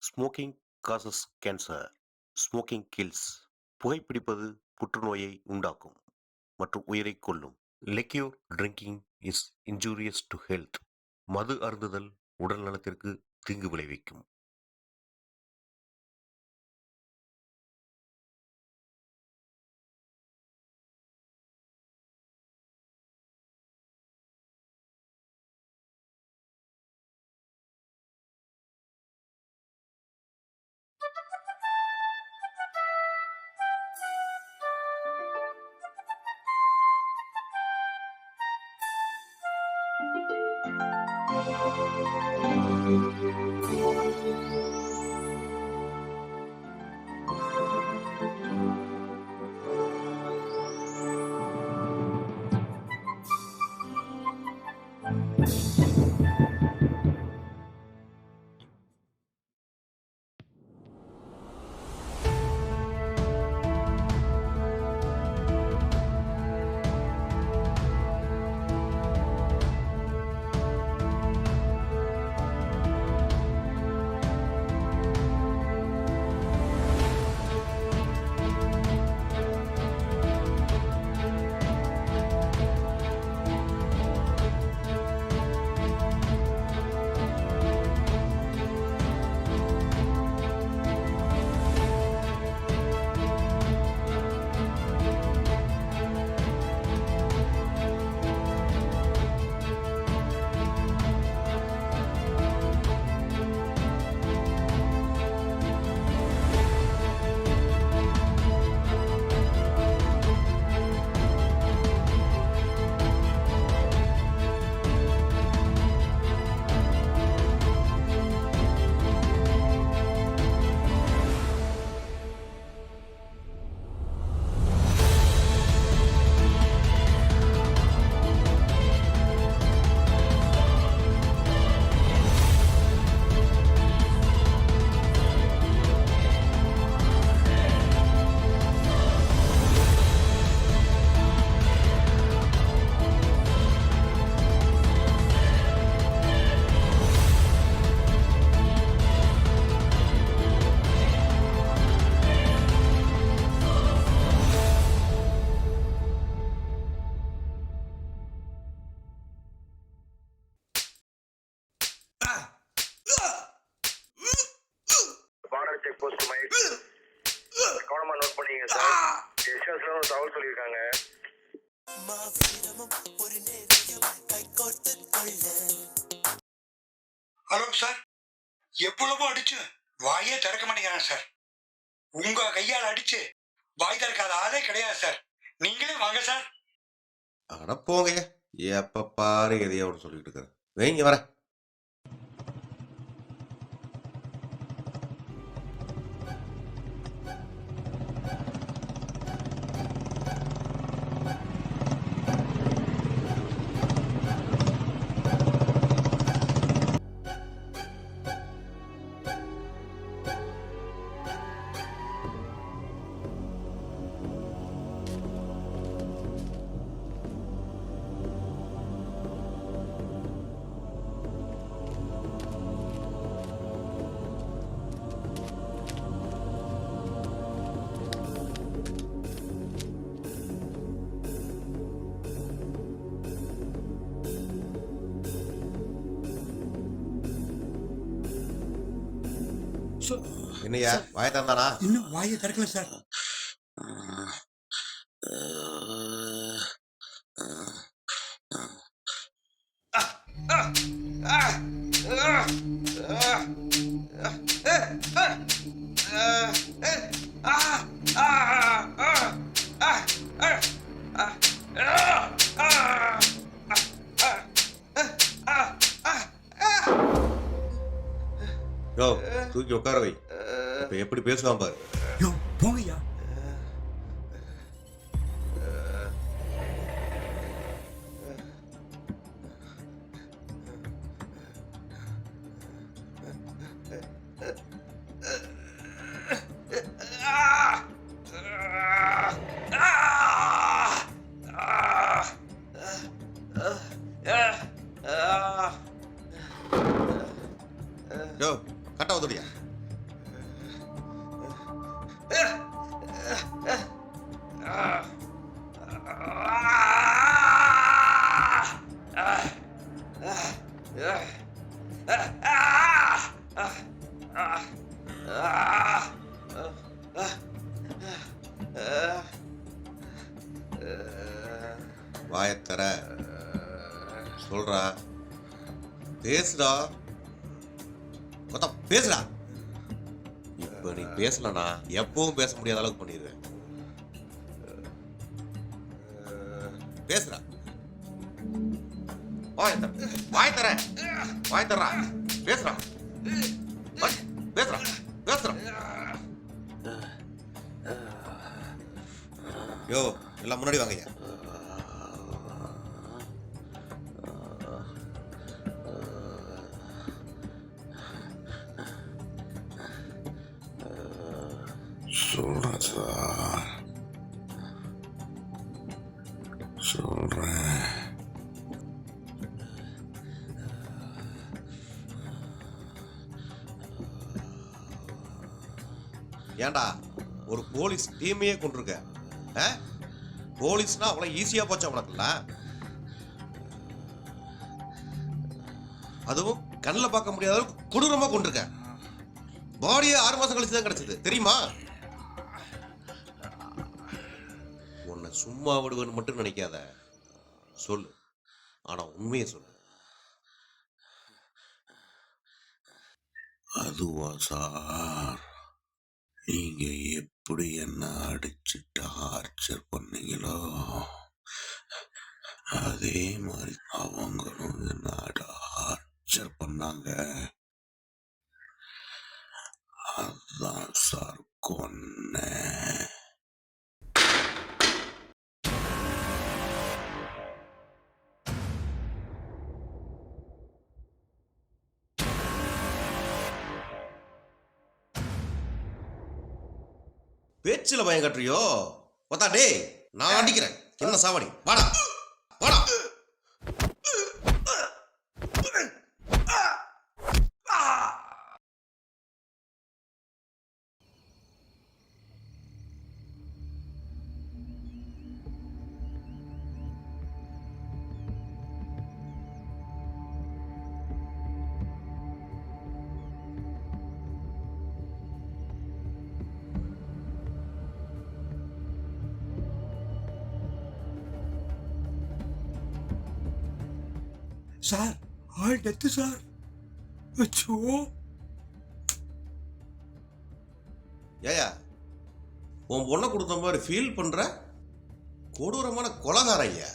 Smoking causes cancer. Smoking kills. புகைப்பிடிப்பது புற்றுநோயை உண்டாக்கும் மற்றும் உயிரை கொல்லும். Liquor drinking is injurious to health. மது அருந்துதல் உடல் நலத்திற்கு தீங்கு விளைவிக்கும். பார்டர் செக் போஸ்ட் மைட் கவனமா நோட் பண்ணீங்க சார். எஸ்எஸ்ல ஒரு தகவல் சொல்லியிருக்காங்க. ஹலோ சார், எவ்வளவோ அடிச்சு வாயே திறக்க மாட்டேங்கிறான் சார். உங்க கையால் அடிச்சு வாய் திறக்காத ஆளே கிடையாது சார். நீங்களே வாங்க சார். அட போங்க, எப்ப பாரு எதையோ ஒன்று சொல்லிட்டு இருக்காரு. வைங்க வர. என்னையா வாய தந்தானா? இன்னும் வாயை திறக்கல சார். யோ, தூக்கி உட்கார வை. இப்ப எப்படி பேசுவான் பாரு. யோ போங்கய்யா. யோ, கட்டா உதடியா? பேசுடா. கொத்தா பேசுடா. இப்ப நீ பேசலனா எப்பவும் பேச முடியாத அளவுக்கு பண்ணிடுவேன். பேசுடா. வாய் தர வாய் தர்றா. பேசுறா பேசுறா பேசுறா. யோ எல்லாம் முன்னாடி வாங்கய்யா. சொல்றேன் சார், சொல்றேன். ஏண்டா ஒரு போலீஸ் டீமையே கொண்டிருக்க. போலீஸ்னா அவ்வளவு ஈஸியா போச்சு உனக்குல்ல. அதுவும் கண்ணில் பார்க்க முடியாத அளவுக்கு கொடூரமா கொண்டிருக்க. பாடியே 6 மாசம் கழிச்சு தான் கிடைச்சது தெரியுமா? உன்னை சும்மா விடுவேன்னு மட்டும் நினைக்காத. சொல்லு, ஆனா உண்மையை சொல்லு. அதுவா சார், நீங்க எப்படி என்ன அடிச்சு டார்ச்சர் பண்ணீங்களோ அதே மாதிரி அவங்களும் என்ன டார்ச்சர் பண்ணாங்க. அதான் சார் கொன்னேன். பேச்சுல பயம் கட்டுறியோ? பார்த்தா டேய், நான் அடிக்கிறேன். என்ன சாவடி? வாடா வாடா. சார் ஆள் டெத்து சார். அச்சோ. ஏயா உன் பொண்ணை கொடுத்த மாதிரி ஃபீல் பண்ற? கொடூரமான கொலகாரம் ஐயா.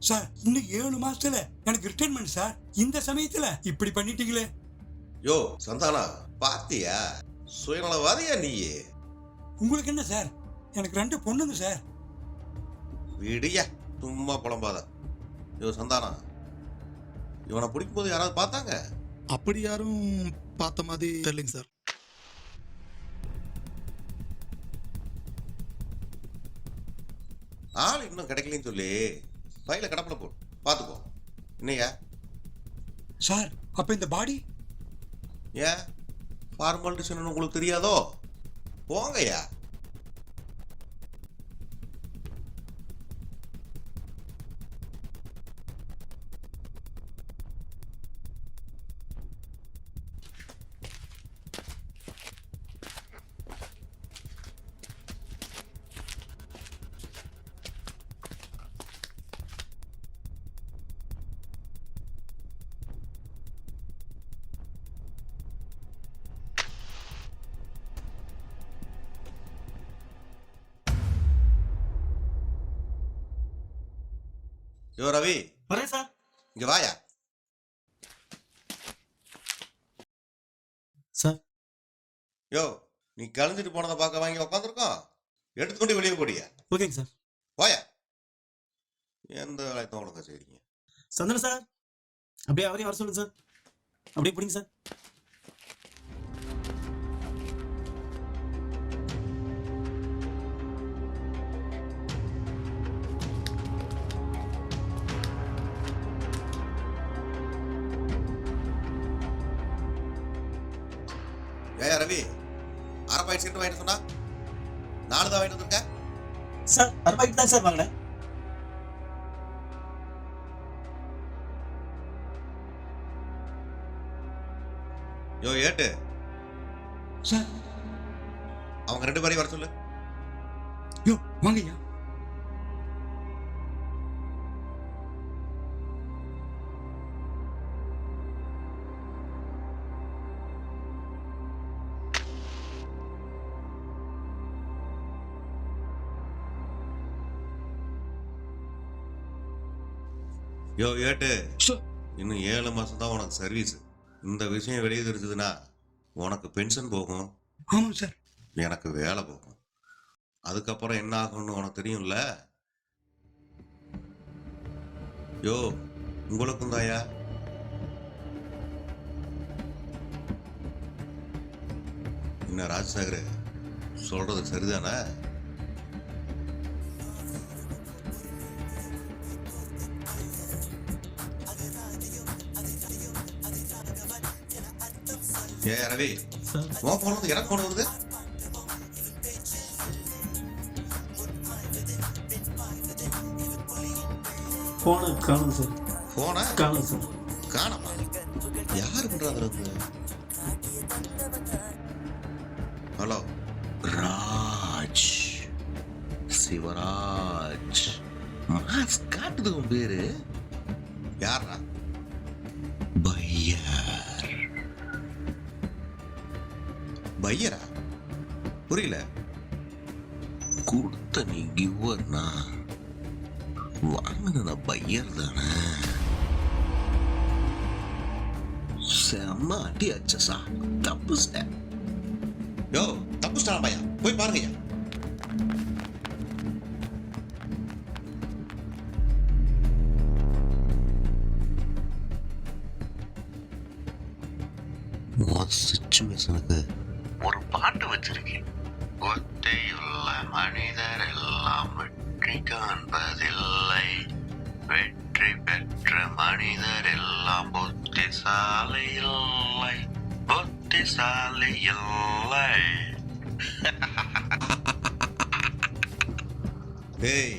சார் இன்னும் 7 மாசத்துல எனக்கு ரிட்டைர்மெண்ட் சார். இந்த சமயத்துல இப்படி பண்ணிட்டீங்களே. யோ சந்தானா, பாத்தியா சுயநலவாதியா நீ? உங்களுக்கு என்ன சார், எனக்கு 2 பொண்ணுங்க சார். விடியா சும்மா புலம்பாத. யோ சந்தானா, இவனை பிடிக்கும் போது யாராவது பார்த்தாங்க? அப்படி யாரும் பார்த்த மாதிரி தெரியலைங்க சார். ஆள் இன்னும் கிடைக்கலன்னு சொல்லி பையில கடப்பல போ, பார்த்துக்கோ. என்னையா சார் அப்ப இந்த பாடி? ஏன் ஃபார்மாலிட்டி சொன்னு உங்களுக்கு தெரியாதோ? போங்கய்யா. யோ ரவி, வரேன் சார். இங்க வாயா. சார் யோ நீ கலந்துட்டு போனதை பார்க்க வாங்கி உட்காந்துருக்கோம். எடுத்துக்கொண்டு வெளியே போடியா. ஓகேங்க சார். வாயா. எந்த வேலையத்தான் உனக்கு செய்றீங்க? சந்தன சார், அப்படியே அவரையும் வர சொல்லுங்க சார். அப்படியே பிடிங்க சார். ஏயா ரவி, அரை பாக்கெட் சீட்டு வாங்கிட்டு சொன்னா 4 தான் வாங்கிட்டு வந்திருக்க. சார் அரை பாக்கெட் தான் சார் வாங்கினேன். யோ ஏட்டு சார் அவங்க 2 பேரையும் வர சொல்லு. யோ வாங்கய்யா. யோ ஏட்டு, சார். இன்னும் 7 மாசம் தான் உனக்கு சர்வீஸ். இந்த விஷயம் வெளியே தெரிஞ்சதுன்னா உனக்கு பென்ஷன் போகும், ஆமாம் சார். எனக்கு வேலை போகும். அதுக்கப்புறம் என்ன ஆகும்னு உனக்கு தெரியும்ல. யோ உங்களுக்கும் தாயா. என்ன ராஜசேகர் சொல்றது சரிதானே? ஏ ரவி, சார் உன் போன் வந்து எனக்கு போன் வருது. போன காணும் சார். போன காணும் சார். காணமா? யாரு பண்றாங்க? ஹலோ, ராஜ், சிவராஜ், மாஸ் காட்டுது உன் பேரு. யாரா? பையர். பையரா? புரியல. கொடுத்த நீ கிவர்னா வாங்கின பையர் தானே. செம்ம அடி அச்சசா, தப்பு சார். யோ தப்புஸ்டான பையா, போய் பாருங்கய்யா. சிச்சுவேஷனுக்கு ஒரு பாட்டு வச்சிருக்கேன். ஒத்தையுள்ள மனிதர் எல்லாம் வெற்றி காண்பதில்லை, வெற்றி பெற்ற மனிதர் எல்லாம் புத்திசாலி இல்லை, புத்திசாலி இல்லை. டேய்,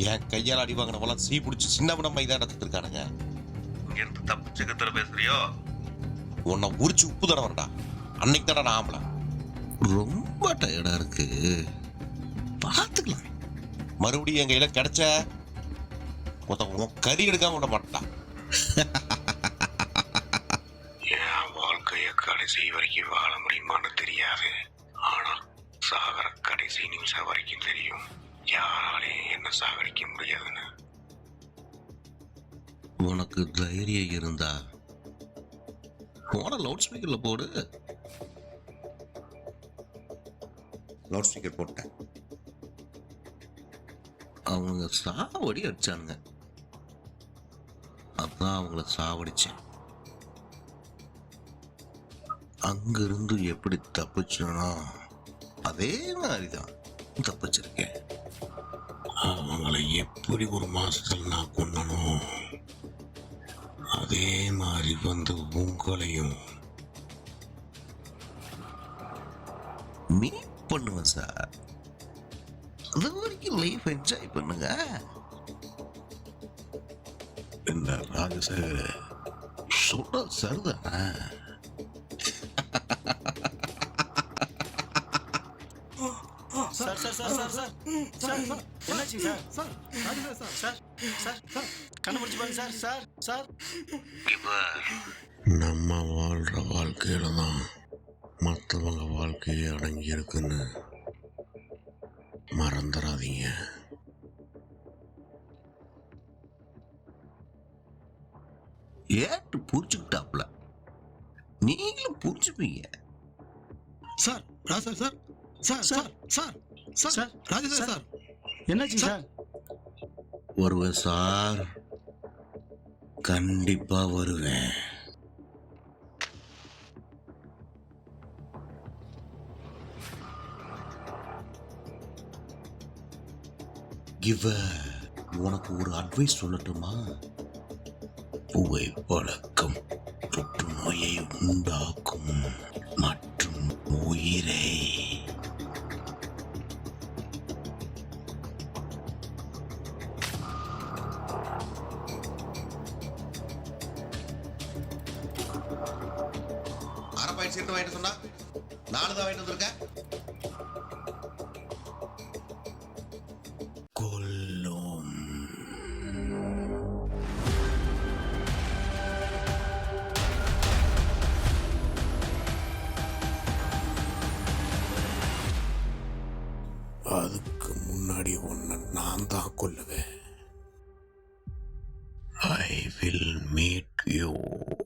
என் கையால் அடி வாங்கினவெல்லாம் சீ பிடிச்சி சின்ன படம் மைதான் நடத்திருக்கானுங்க. இங்க இருந்து தப்பிச்சு கத்துல பேசுறியோ உன்னை உரிச்சு உப்பு தட வரடா. அன்னைக்கு தானே நான் ஆம்பளை. ரொம்ப டயர்டா இருக்கு, பார்த்துக்கலாம். மறுபடியும் என் கையில கிடைச்ச உன் கறி எடுக்காம விட மாட்டான். என் வாழ்க்கைய கடைசி வரைக்கும் வாழ முடியுமான்னு தெரியாது, ஆனா சாகர கடைசி நிமிஷம் வரைக்கும் தெரியும் யாராலையும் என்ன சாகடிக்க முடியாதுன்னு. உனக்கு தைரியம் இருந்தா போன லவுட் ஸ்பீக்கர்ல போடு. லவுட் ஸ்பீக்கர் போட்டேன். அவங்க சாவடி அடிச்சானுங்க, அதான் அவங்கள சாவடிச்சேன். அங்கிருந்து எப்படி தப்பிச்சனோ அதே மாதிரிதான் தப்பிச்சிருக்கேன். அவங்களை எப்படி ஒரு மாசத்துல நான் கொன்னனோ அதே மாதிரி வந்து உங்களையும் மீட் பண்ணுவேன் சார். அது வரைக்கும் லைஃப் என்ஜாய் பண்ணுங்க. என்ன ராஜசேகர் சொல்ற சரிதானே? Sir sir sir sir sir sir sir என்னாச்சு sir? Sir sir sir sir sir கண்டுபிடிச்சு பாருங்க சார். சார் சார் நம்ம வாழ்ற வாழ்க்கையில தான் மற்றவங்க வாழ்க்கையே அடங்கி இருக்குன்னு மறந்துடாதீங்க. ஏட்டு புரிச்சுக்கிட்டாப்ல, நீங்களும் புரிச்சுப்பீங்க. Sir Raja sir sir sir sir sir sir Raja sir என்னாச்சு சார்? வருவேன் சார், கண்டிப்பா வருவேன். உனக்கு ஒரு அட்வைஸ் சொல்லட்டுமா? புகை பழக்கம் புற்றுநோயை உண்டாக்கும் மற்றும் உயிரை அரை பாயிண்ட் சீட்டு வாங்கிட்டு சொன்னா 4 தான் வாங்கிட்டு வந்திருக்க. கொல்லும். அதுக்கு முன்னாடி ஒன்ன நான் தான் கொல்லுவேன். meet you.